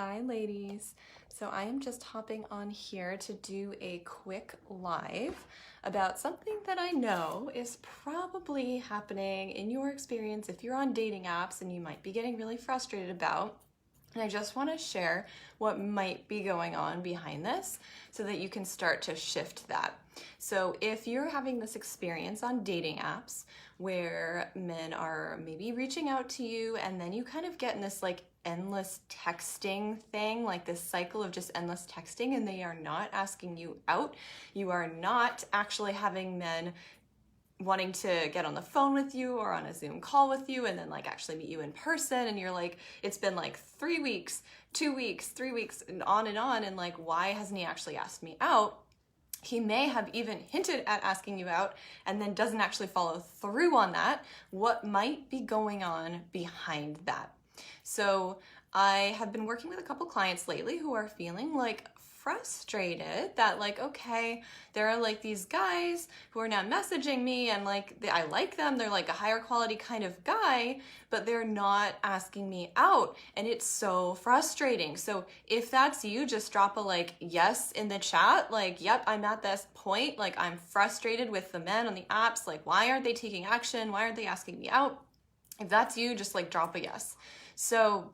Hi ladies. So I am just hopping on here to do a quick live about something that I know is probably happening in your experience if you're on dating apps and you might be getting really frustrated about. And I just want to share what might be going on behind this so that you can start to shift that. So if you're having this experience on dating apps where men are maybe reaching out to you and then you kind of get in this like endless texting thing, like this cycle of just endless texting, and they are not asking you out, you are not actually having men wanting to get on the phone with you or on a Zoom call with you and then like actually meet you in person, and you're like, it's been like 3 weeks, 2 weeks, 3 weeks, and on, and like, why hasn't he actually asked me out? He may have even hinted at asking you out and then doesn't actually follow through on that. What might be going on behind that? So I have been working with a couple clients lately who are feeling like frustrated that like, okay, there are like these guys who are now messaging me and like I like them, they're like a higher quality kind of guy, but they're not asking me out, and it's so frustrating. So if that's you, just drop a like yes in the chat, like, yep, I'm at this point, like I'm frustrated with the men on the apps, like why aren't they taking action, why aren't they asking me out? If that's you, just like drop a yes. So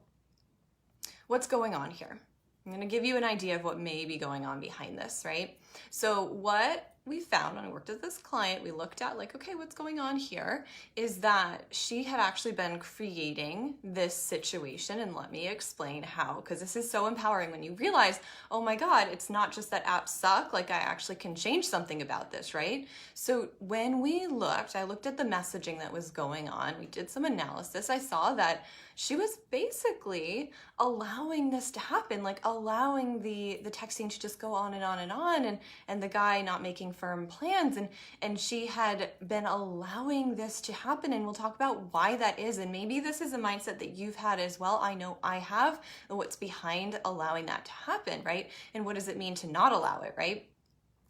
what's going on here? I'm going to give you an idea of what may be going on behind this, right? So what we found when I worked with this client, we looked at like, okay, what's going on here is that she had actually been creating this situation, and let me explain how, because this is so empowering when you realize, oh my God, it's not just that apps suck, like I actually can change something about this, right? So when we looked, I looked at the messaging that was going on, we did some analysis, I saw that she was basically allowing this to happen, like allowing the texting to just go on and on and on, and the guy not making firm plans, and she had been allowing this to happen, and we'll talk about why that is, and maybe this is a mindset that you've had as well. I know I have, and what's behind allowing that to happen, right? And what does it mean to not allow it, right?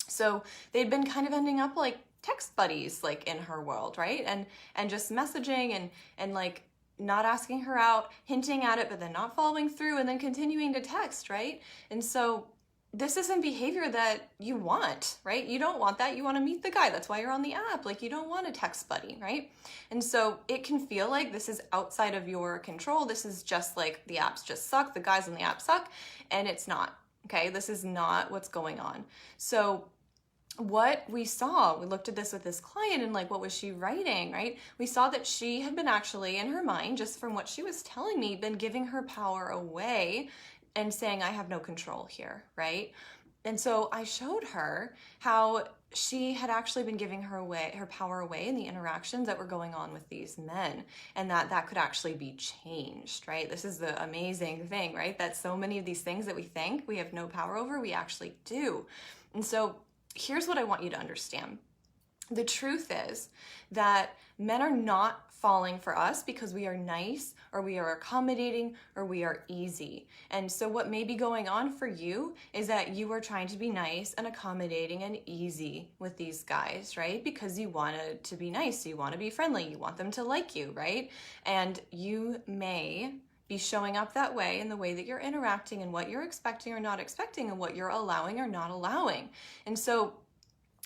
So they'd been kind of ending up like text buddies, like in her world, right? And just messaging and like not asking her out, hinting at it, but then not following through, and then continuing to text, right? And so this isn't behavior that you want, right? You don't want that. You want to meet the guy. That's why you're on the app. Like, you don't want a text buddy, right? And so it can feel like this is outside of your control. This is just like the apps just suck. The guys on the app suck, and it's not, okay? This is not what's going on. So what we saw, we looked at this with this client and like, what was she writing, right? We saw that she had been actually in her mind, just from what she was telling me, been giving her power away and saying, I have no control here, right? And so I showed her how she had actually been giving her power away in the interactions that were going on with these men, and that could actually be changed, right? This is the amazing thing, right? That so many of these things that we think we have no power over, we actually do. And so here's what I want you to understand. The truth is that men are not falling for us because we are nice or we are accommodating or we are easy. And so what may be going on for you is that you are trying to be nice and accommodating and easy with these guys, right? Because you want to be nice, you want to be friendly, you want them to like you, right? And you may be showing up that way in the way that you're interacting and what you're expecting or not expecting and what you're allowing or not allowing. And so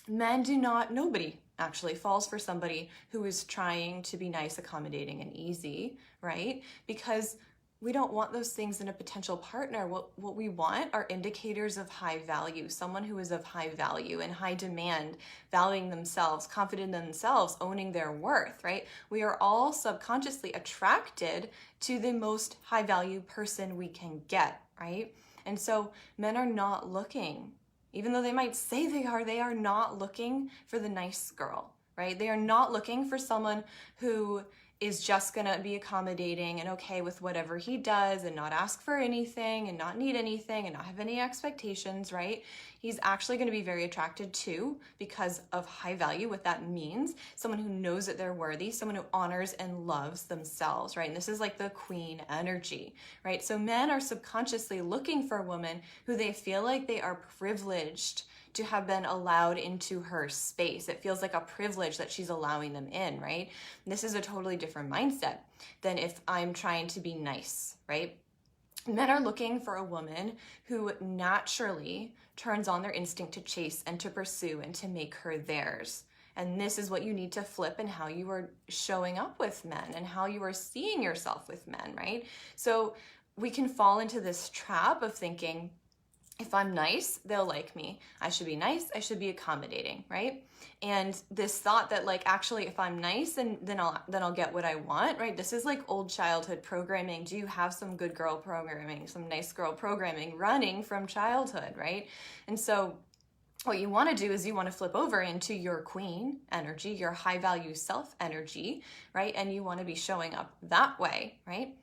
nobody actually falls for somebody who is trying to be nice, accommodating, and easy, right? Because we don't want those things in a potential partner. What we want are indicators of high value, someone who is of high value and high demand, valuing themselves, confident in themselves, owning their worth, right? We are all subconsciously attracted to the most high value person we can get, right? And so men are not looking, even though they might say they are not looking for the nice girl, right? They are not looking for someone who is just gonna be accommodating and okay with whatever he does and not ask for anything and not need anything and not have any expectations, right? He's actually gonna be very attracted to, because of high value, what that means, someone who knows that they're worthy, someone who honors and loves themselves, right? And this is like the queen energy, right? So men are subconsciously looking for a woman who they feel like they are privileged to have been allowed into her space. It feels like a privilege that she's allowing them in, right? And this is a totally different mindset than if I'm trying to be nice, right? Men are looking for a woman who naturally turns on their instinct to chase and to pursue and to make her theirs. And this is what you need to flip in how you are showing up with men and how you are seeing yourself with men, right? So we can fall into this trap of thinking, if I'm nice, they'll like me. I should be nice, I should be accommodating, right? And this thought that like, actually, if I'm nice, and then I'll get what I want, right? This is like old childhood programming. Do you have some good girl programming, some nice girl programming running from childhood, right? And so what you want to do is you want to flip over into your queen energy, your high value self energy, right? And you want to be showing up that way, right?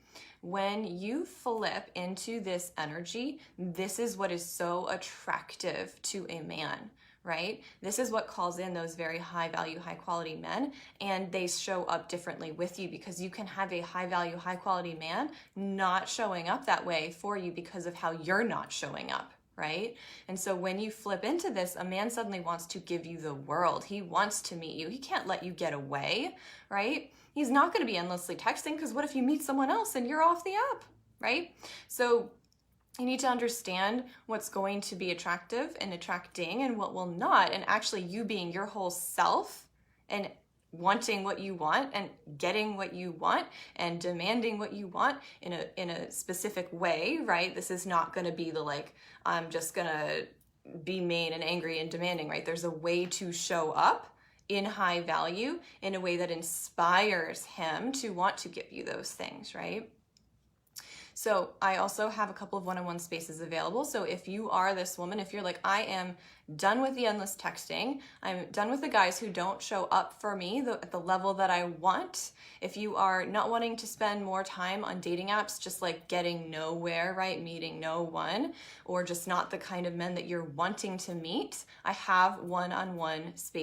When you flip into this energy, this is what is so attractive to a man, right? This is what calls in those very high value, high quality men, and they show up differently with you, because you can have a high value, high quality man not showing up that way for you because of how you're not showing up, right? And so when you flip into this, a man suddenly wants to give you the world. He wants to meet you. He can't let you get away, right? He's not going to be endlessly texting, because what if you meet someone else and you're off the app, right? So you need to understand what's going to be attractive and attracting and what will not, and actually you being your whole self and wanting what you want and getting what you want and demanding what you want in a specific way, right? This is not going to be the like, I'm just going to be mean and angry and demanding, right? There's a way to show up in high value in a way that inspires him to want to give you those things, right? So I also have a couple of one-on-one spaces available. So if you are this woman, if you're like, I am done with the endless texting, I'm done with the guys who don't show up for me at the level that I want. If you are not wanting to spend more time on dating apps, just like getting nowhere, right? Meeting no one, or just not the kind of men that you're wanting to meet, I have one-on-one spaces